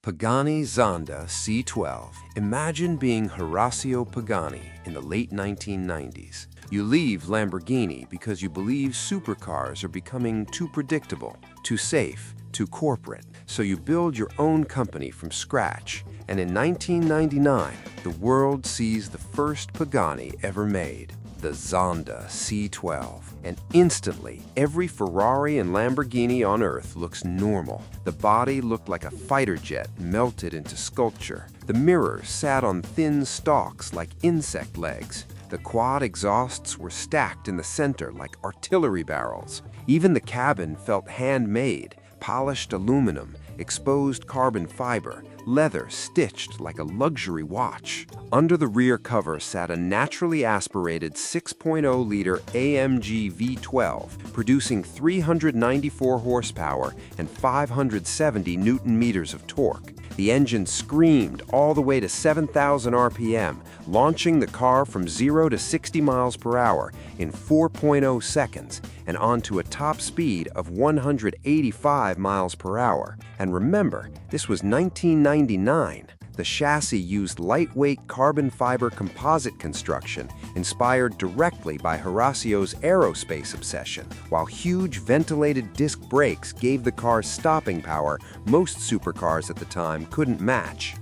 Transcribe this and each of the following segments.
Pagani Zonda C12. Imagine being Horacio Pagani in the late 1990s. You leave Lamborghini because you believe supercars are becoming too predictable, too safe, too corporate. So you build your own company from scratch. And in 1999, the world sees the first Pagani ever made, the Zonda C12. And instantly, every Ferrari and Lamborghini on Earth looks normal. The body looked like a fighter jet melted into sculpture. The mirrors sat on thin stalks like insect legs. The quad exhausts were stacked in the center like artillery barrels. Even the cabin felt handmade, polished aluminum, exposed carbon fiber, leather stitched like a luxury watch. Under the rear cover sat a naturally aspirated 6.0-liter AMG V12, producing 394 horsepower and 570 newton-meters of torque. The engine screamed all the way to 7,000 RPM, launching the car from 0 to 60 miles per hour in 4.0 seconds and onto a top speed of 185 miles per hour. And remember, this was 1999. The chassis used lightweight carbon fiber composite construction inspired directly by Horacio's aerospace obsession, while huge ventilated disc brakes gave the car stopping power most supercars at the time couldn't match.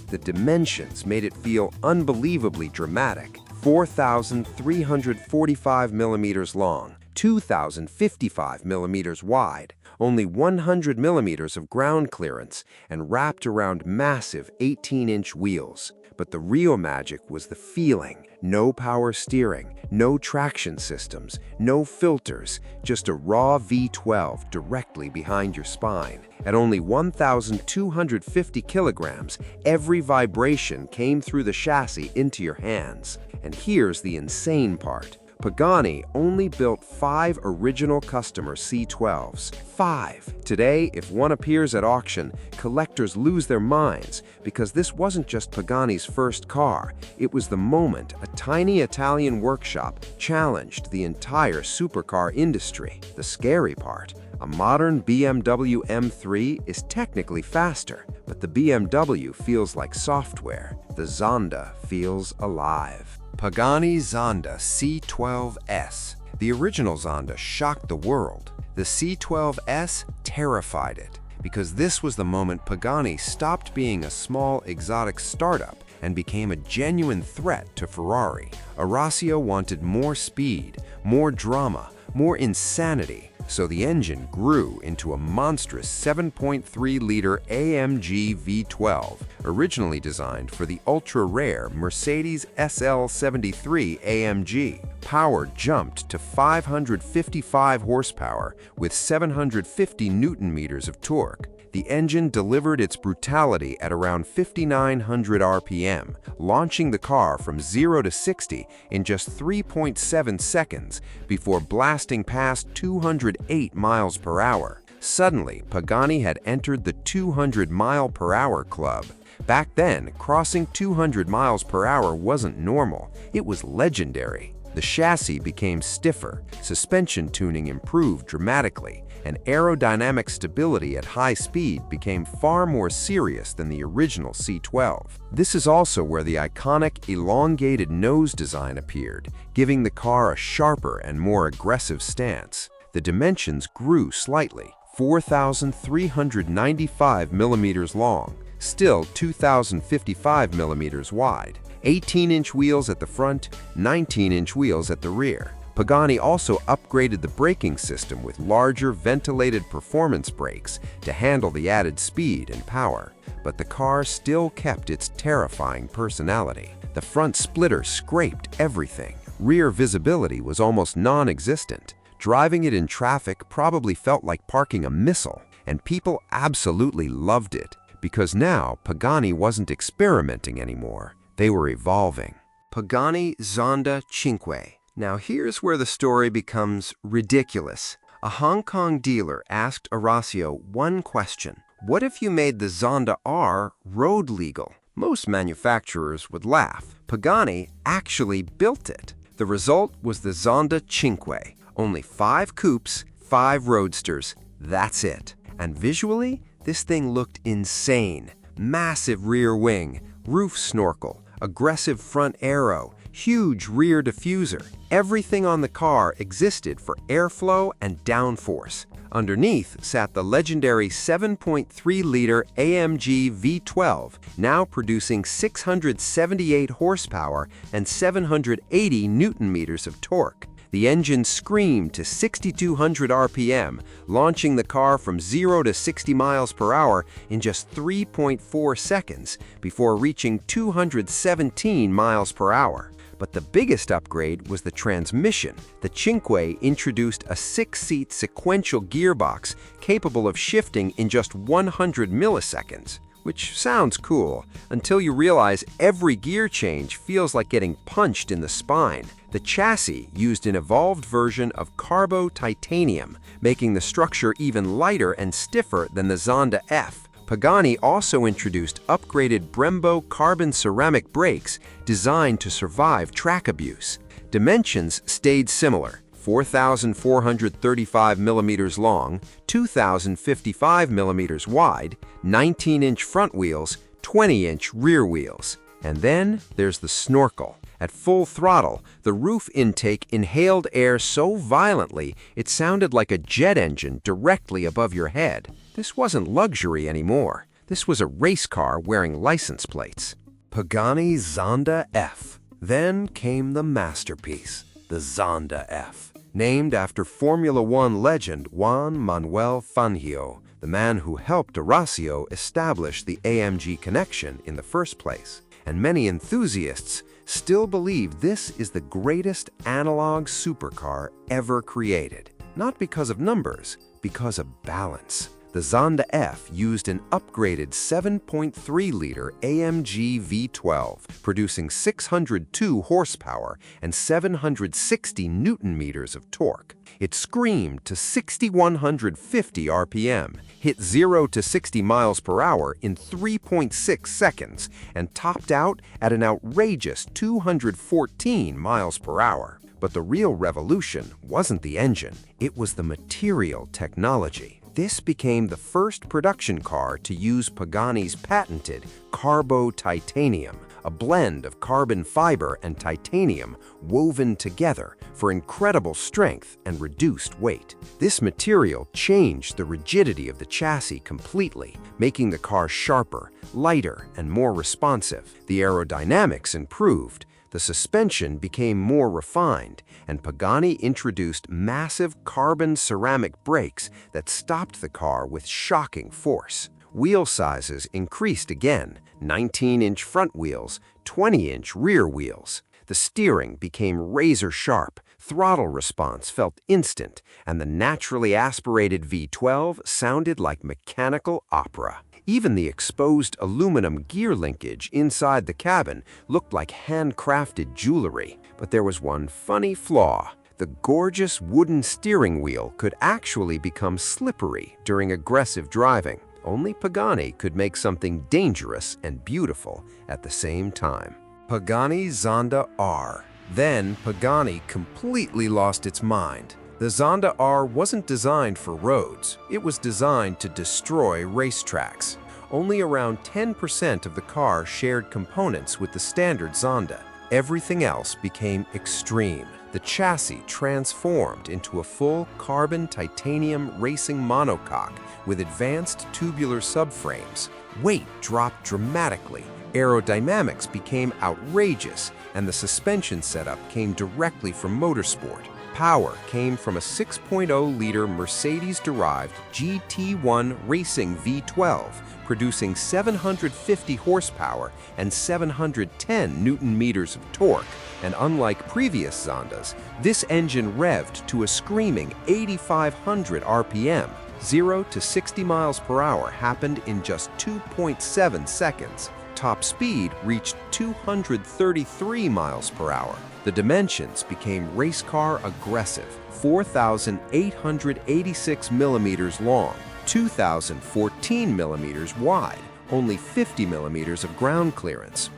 The dimensions made it feel unbelievably dramatic: 4,345 millimeters long, 2,055 millimeters wide, only 100 millimeters of ground clearance, and wrapped around massive 18-inch wheels. But the real magic was the feeling. No power steering, no traction systems, no filters, just a raw V12 directly behind your spine. At only 1,250 kilograms, every vibration came through the chassis into your hands. And here's the insane part. Pagani only built 5 original customer C12s. 5! Today, if one appears at auction, collectors lose their minds because this wasn't just Pagani's first car. It was the moment a tiny Italian workshop challenged the entire supercar industry. The scary part: a modern BMW M3 is technically faster, but the BMW feels like software. The Zonda feels alive. Pagani Zonda C12S. The original Zonda shocked the world. The C12S terrified it, because this was the moment Pagani stopped being a small exotic startup and became a genuine threat to Ferrari. Horacio wanted more speed, more drama, more insanity, so the engine grew into a monstrous 7.3-liter AMG V12, originally designed for the ultra-rare Mercedes SL73 AMG. Power jumped to 555 horsepower with 750 newton-meters of torque. The engine delivered its brutality at around 5,900 RPM, launching the car from 0 to 60 in just 3.7 seconds before blasting past 208 miles per hour. Suddenly, Pagani had entered the 200-mile-per-hour club. Back then, crossing 200 miles per hour wasn't normal, it was legendary. The chassis became stiffer, suspension tuning improved dramatically, and aerodynamic stability at high speed became far more serious than the original C12. This is also where the iconic elongated nose design appeared, giving the car a sharper and more aggressive stance. The dimensions grew slightly: 4,395 millimeters long, still 2,055 millimeters wide, 18-inch wheels at the front, 19-inch wheels at the rear. Pagani also upgraded the braking system with larger ventilated performance brakes to handle the added speed and power. But the car still kept its terrifying personality. The front splitter scraped everything. Rear visibility was almost non-existent. Driving it in traffic probably felt like parking a missile, and people absolutely loved it, because now Pagani wasn't experimenting anymore. They were evolving. Pagani Zonda Cinque. Now here's where the story becomes ridiculous. A Hong Kong dealer asked Horacio one question: what if you made the Zonda R road legal? Most manufacturers would laugh. Pagani actually built it. The result was the Zonda Cinque. Only 5 coupes, 5 roadsters, that's it. And visually, this thing looked insane. Massive rear wing, roof snorkel, aggressive front aero, huge rear diffuser. Everything on the car existed for airflow and downforce. Underneath sat the legendary 7.3-liter AMG V12, now producing 678 horsepower and 780 newton-meters of torque. The engine screamed to 6,200 RPM, launching the car from 0 to 60 miles per hour in just 3.4 seconds before reaching 217 miles per hour. But the biggest upgrade was the transmission. The Cinque introduced a 6-seat sequential gearbox capable of shifting in just 100 milliseconds. Which sounds cool, until you realize every gear change feels like getting punched in the spine. The chassis used an evolved version of carbo-titanium, making the structure even lighter and stiffer than the Zonda F. Pagani also introduced upgraded Brembo carbon ceramic brakes designed to survive track abuse. Dimensions stayed similar. 4,435 millimeters long, 2,055 millimeters wide, 19-inch front wheels, 20-inch rear wheels. And then there's the snorkel. At full throttle, the roof intake inhaled air so violently it sounded like a jet engine directly above your head. This wasn't luxury anymore. This was a race car wearing license plates. Pagani Zonda F. Then came the masterpiece, the Zonda F. Named after Formula One legend Juan Manuel Fangio, the man who helped Horacio establish the AMG connection in the first place. And many enthusiasts still believe this is the greatest analog supercar ever created. Not because of numbers, because of balance. The Zonda F used an upgraded 7.3-liter AMG V12, producing 602 horsepower and 760 newton-meters of torque. It screamed to 6,150 RPM, hit 0 to 60 miles per hour in 3.6 seconds, and topped out at an outrageous 214 miles per hour. But the real revolution wasn't the engine, it was the material technology. This became the first production car to use Pagani's patented carbo-titanium, a blend of carbon fiber and titanium woven together for incredible strength and reduced weight. This material changed the rigidity of the chassis completely, making the car sharper, lighter, and more responsive. The aerodynamics improved. The suspension became more refined, and Pagani introduced massive carbon ceramic brakes that stopped the car with shocking force. Wheel sizes increased again, 19-inch front wheels, 20-inch rear wheels. The steering became razor-sharp, throttle response felt instant, and the naturally aspirated V12 sounded like mechanical opera. Even the exposed aluminum gear linkage inside the cabin looked like handcrafted jewelry. But there was one funny flaw. The gorgeous wooden steering wheel could actually become slippery during aggressive driving. Only Pagani could make something dangerous and beautiful at the same time. Pagani Zonda R. Then Pagani completely lost its mind. The Zonda R wasn't designed for roads. It was designed to destroy racetracks. Only around 10% of the car shared components with the standard Zonda. Everything else became extreme. The chassis transformed into a full carbon titanium racing monocoque with advanced tubular subframes. Weight dropped dramatically. Aerodynamics became outrageous, and the suspension setup came directly from motorsport. Power came from a 6.0-liter Mercedes-derived GT1 Racing V12, producing 750 horsepower and 710 newton-meters of torque. And unlike previous Zondas, this engine revved to a screaming 8,500 RPM. 0 to 60 miles per hour happened in just 2.7 seconds. Top speed reached 233 miles per hour. The dimensions became race car aggressive, 4,886 millimeters long, 2,014 millimeters wide, only 50 millimeters of ground clearance.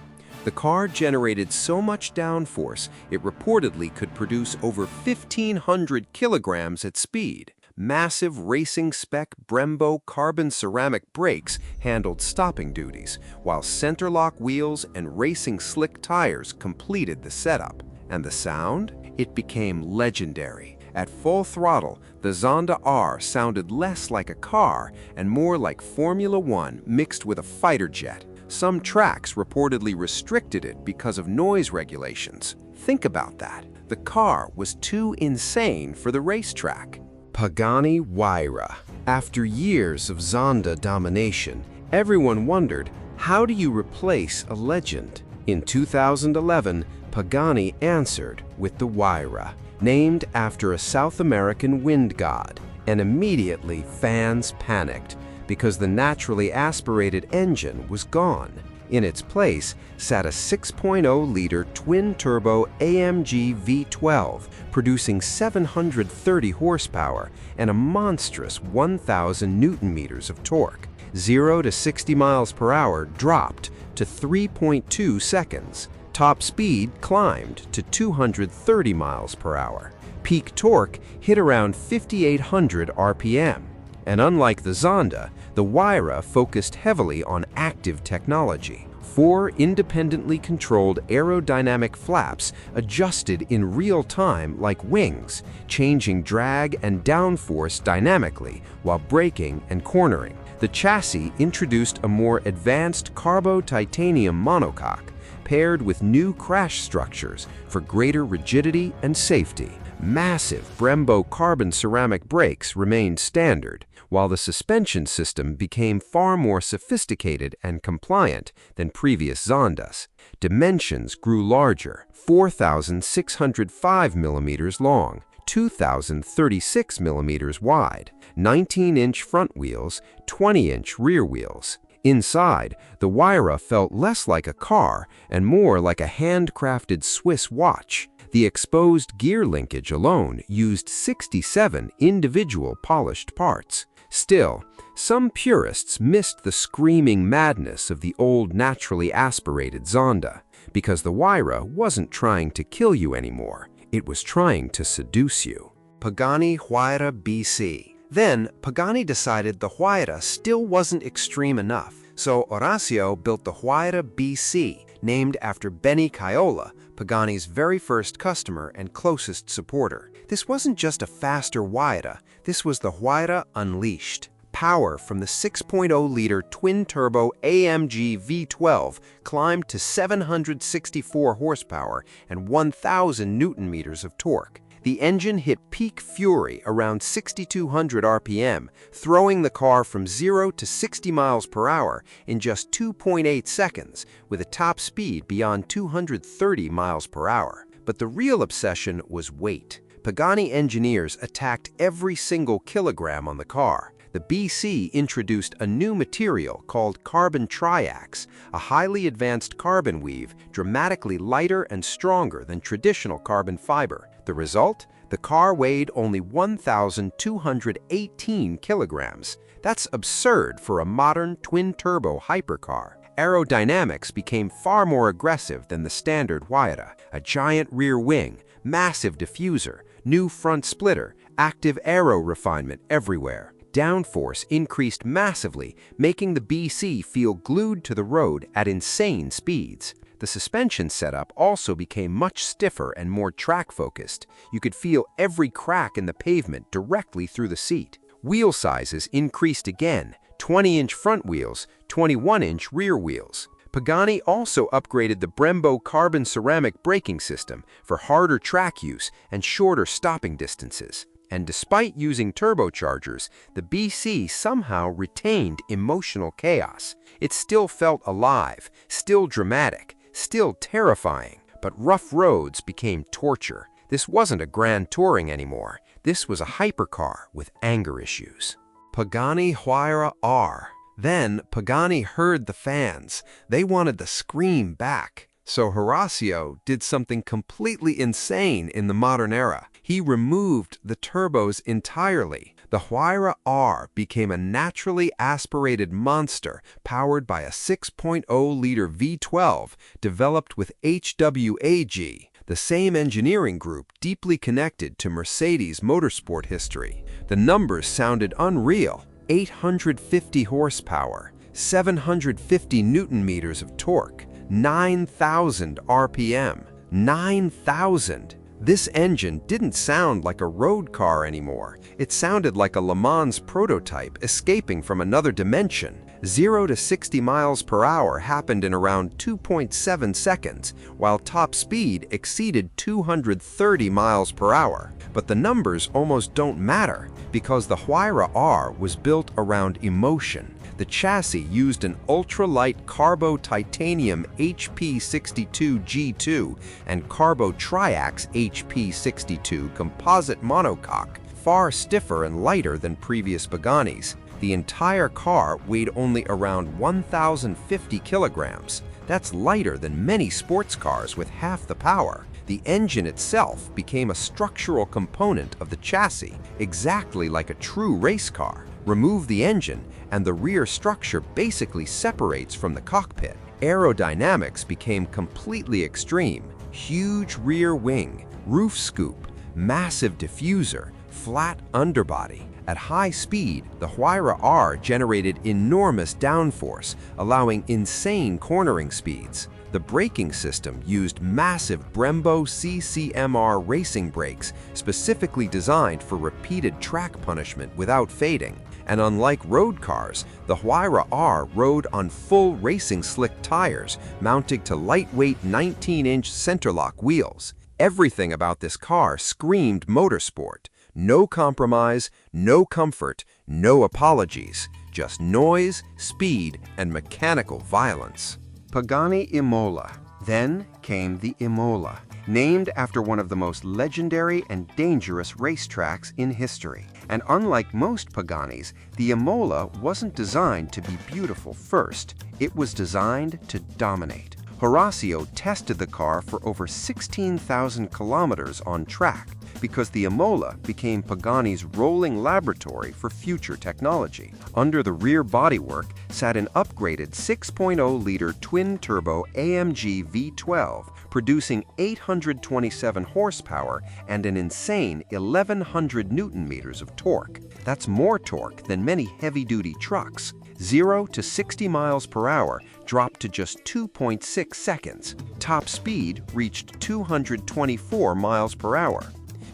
The car generated so much downforce, it reportedly could produce over 1,500 kilograms at speed. massive racing-spec Brembo carbon ceramic brakes handled stopping duties, while center-lock wheels and racing slick tires completed the setup. And the sound? It became legendary. At full throttle, the Zonda R sounded less like a car and more like Formula One mixed with a fighter jet. Some tracks reportedly restricted it because of noise regulations. Think about that. The car was too insane for the racetrack. Pagani Huayra. After years of Zonda domination, everyone wondered, how do you replace a legend? In 2011, Pagani answered with the Huayra, named after a South American wind god, and immediately fans panicked because the naturally aspirated engine was gone. In its place sat a 6.0-liter twin-turbo AMG V12, producing 730 horsepower and a monstrous 1,000 newton-meters of torque. 0 to 60 miles per hour dropped to 3.2 seconds. Top speed climbed to 230 miles per hour. Peak torque hit around 5,800 RPM. And unlike the Zonda, the Huayra focused heavily on active technology. 4 independently controlled aerodynamic flaps adjusted in real time like wings, changing drag and downforce dynamically while braking and cornering. The chassis introduced a more advanced carbo-titanium monocoque, paired with new crash structures for greater rigidity and safety. Massive Brembo carbon ceramic brakes remained standard, while the suspension system became far more sophisticated and compliant than previous Zondas. Dimensions grew larger, 4,605 millimeters long, 2,036 millimeters wide, 19-inch front wheels, 20-inch rear wheels. Inside, the Huayra felt less like a car and more like a handcrafted Swiss watch. The exposed gear linkage alone used 67 individual polished parts. Still, some purists missed the screaming madness of the old naturally aspirated Zonda, because the Huayra wasn't trying to kill you anymore. It was trying to seduce you. Pagani Huayra BC. Then, Pagani decided the Huayra still wasn't extreme enough, so Horacio built the Huayra BC, named after Benny Caiola, Pagani's very first customer and closest supporter. This wasn't just a faster Huayra, this was the Huayra Unleashed. Power from the 6.0-liter twin-turbo AMG V12 climbed to 764 horsepower and 1,000 newton-meters of torque. The engine hit peak fury around 6,200 RPM, throwing the car from 0 to 60 miles per hour in just 2.8 seconds, with a top speed beyond 230 miles per hour. But the real obsession was weight. Pagani engineers attacked every single kilogram on the car. The BC introduced a new material called carbon triax, a highly advanced carbon weave dramatically lighter and stronger than traditional carbon fiber. The result? The car weighed only 1,218 kilograms. That's absurd for a modern twin-turbo hypercar. Aerodynamics became far more aggressive than the standard Huayra. A giant rear wing, massive diffuser, new front splitter, active aero refinement everywhere. Downforce increased massively, making the BC feel glued to the road at insane speeds. The suspension setup also became much stiffer and more track-focused. You could feel every crack in the pavement directly through the seat. Wheel sizes increased again, 20-inch front wheels, 21-inch rear wheels. Pagani also upgraded the Brembo carbon ceramic braking system for harder track use and shorter stopping distances. And despite using turbochargers, the BC somehow retained emotional chaos. It still felt alive, still dramatic, still terrifying. But rough roads became torture. This wasn't a grand touring anymore. This was a hypercar with anger issues. Pagani Huayra R. Then Pagani heard the fans. They wanted the scream back. So Horacio did something completely insane in the modern era. He removed the turbos entirely. The Huayra R became a naturally aspirated monster powered by a 6.0-liter V12 developed with HWAG. the same engineering group deeply connected to Mercedes motorsport history. The numbers sounded unreal: 850 horsepower, 750 newton-meters of torque, 9,000 RPM. 9,000! This engine didn't sound like a road car anymore. It sounded like a Le Mans prototype escaping from another dimension. 0 to 60 miles per hour happened in around 2.7 seconds, while top speed exceeded 230 miles per hour. But the numbers almost don't matter, because the Huayra R was built around emotion. The chassis used an ultra-light carbo-titanium HP62 G2 and carbo-triax HP62 composite monocoque, far stiffer and lighter than previous Paganis. The entire car weighed only around 1,050 kilograms. That's lighter than many sports cars with half the power. The engine itself became a structural component of the chassis, exactly like a true race car. Remove the engine, and the rear structure basically separates from the cockpit. Aerodynamics became completely extreme. Huge rear wing, roof scoop, massive diffuser, flat underbody. At high speed, the Huayra R generated enormous downforce, allowing insane cornering speeds. The braking system used massive Brembo CCMR racing brakes specifically designed for repeated track punishment without fading. And unlike road cars, the Huayra R rode on full racing slick tires mounted to lightweight 19-inch centerlock wheels. Everything about this car screamed motorsport. No compromise, no comfort, no apologies. Just noise, speed, and mechanical violence. Pagani Imola. Then came the Imola, named after one of the most legendary and dangerous racetracks in history. And unlike most Paganis, the Imola wasn't designed to be beautiful first. It was designed to dominate. Horacio tested the car for over 16,000 kilometers on track, because the Imola became Pagani's rolling laboratory for future technology. Under the rear bodywork sat an upgraded 6.0-liter twin-turbo AMG V12, producing 827 horsepower and an insane 1,100 newton-meters of torque. That's more torque than many heavy-duty trucks. 0 to 60 miles per hour dropped to just 2.6 seconds. Top speed reached 224 miles per hour.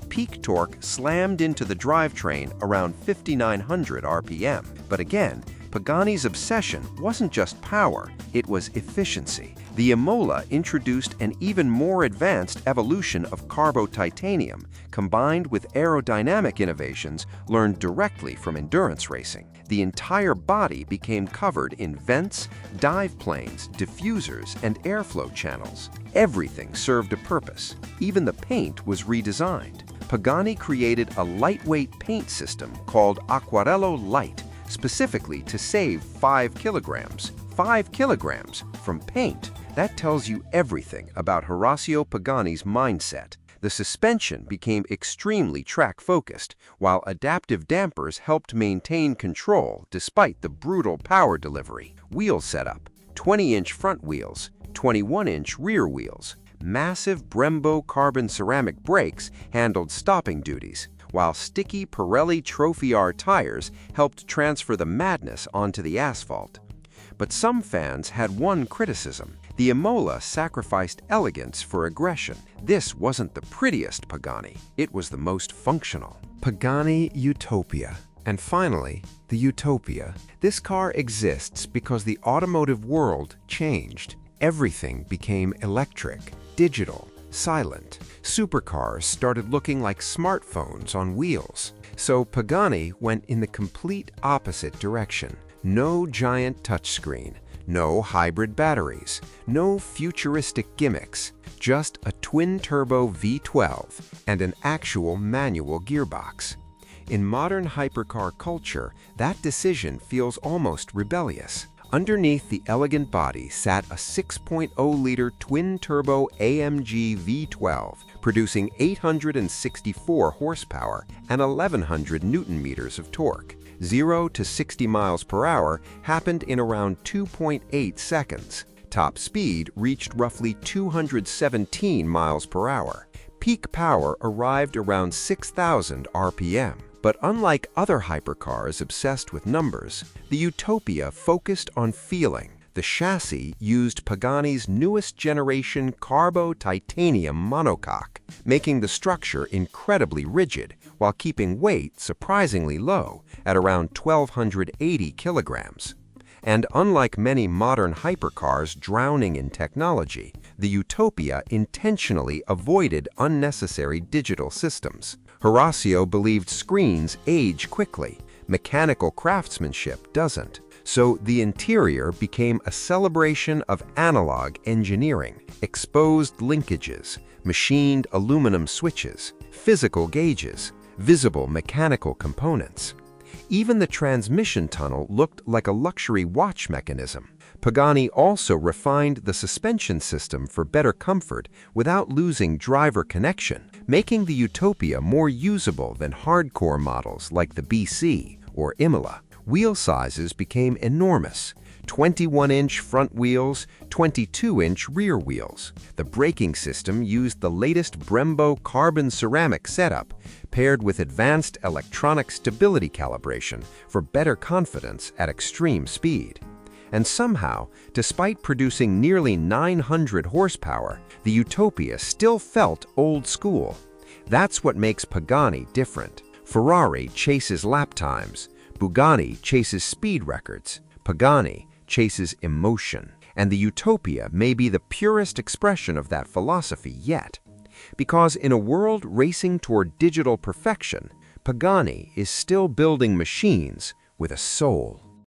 Peak torque slammed into the drivetrain around 5,900 RPM. But again, Pagani's obsession wasn't just power, it was efficiency. The Imola introduced an even more advanced evolution of carbo-titanium, combined with aerodynamic innovations learned directly from endurance racing. The entire body became covered in vents, dive planes, diffusers, and airflow channels. Everything served a purpose. Even the paint was redesigned. Pagani created a lightweight paint system called Aquarello Light, specifically to save 5 kilograms. 5 kilograms from paint. That tells you everything about Horacio Pagani's mindset. The suspension became extremely track-focused, while adaptive dampers helped maintain control despite the brutal power delivery. Wheel setup: 20-inch front wheels, 21-inch rear wheels. Massive Brembo carbon ceramic brakes handled stopping duties, while sticky Pirelli Trophy R tires helped transfer the madness onto the asphalt. But some fans had one criticism. The Imola sacrificed elegance for aggression. This wasn't the prettiest Pagani, it was the most functional. Pagani Utopia. And finally, the Utopia. This car exists because the automotive world changed. Everything became electric, digital, silent. Supercars started looking like smartphones on wheels. So Pagani went in the complete opposite direction. No giant touchscreen, no hybrid batteries, no futuristic gimmicks, just a twin-turbo V12 and an actual manual gearbox. In modern hypercar culture, that decision feels almost rebellious. Underneath the elegant body sat a 6.0-liter twin-turbo AMG V12, producing 864 horsepower and 1,100 newton-meters of torque. 0 to 60 miles per hour happened in around 2.8 seconds. Top speed reached roughly 217 miles per hour. Peak power arrived around 6,000 RPM. But unlike other hypercars obsessed with numbers, the Utopia focused on feeling. The chassis used Pagani's newest generation carbo-titanium monocoque, making the structure incredibly rigid while keeping weight surprisingly low at around 1,280 kilograms. And unlike many modern hypercars drowning in technology, the Utopia intentionally avoided unnecessary digital systems. Horacio believed screens age quickly. Mechanical craftsmanship doesn't. So the interior became a celebration of analog engineering, exposed linkages, machined aluminum switches, physical gauges, visible mechanical components. Even the transmission tunnel looked like a luxury watch mechanism. Pagani also refined the suspension system for better comfort without losing driver connection, making the Utopia more usable than hardcore models like the BC or Imola. Wheel sizes became enormous. 21-inch front wheels, 22-inch rear wheels. The braking system used the latest Brembo carbon ceramic setup, paired with advanced electronic stability calibration for better confidence at extreme speed. And somehow, despite producing nearly 900 horsepower, the Utopia still felt old school. That's what makes Pagani different. Ferrari chases lap times. Bugatti chases speed records. Pagani chases emotion. And the Utopia may be the purest expression of that philosophy yet. Because in a world racing toward digital perfection, Pagani is still building machines with a soul.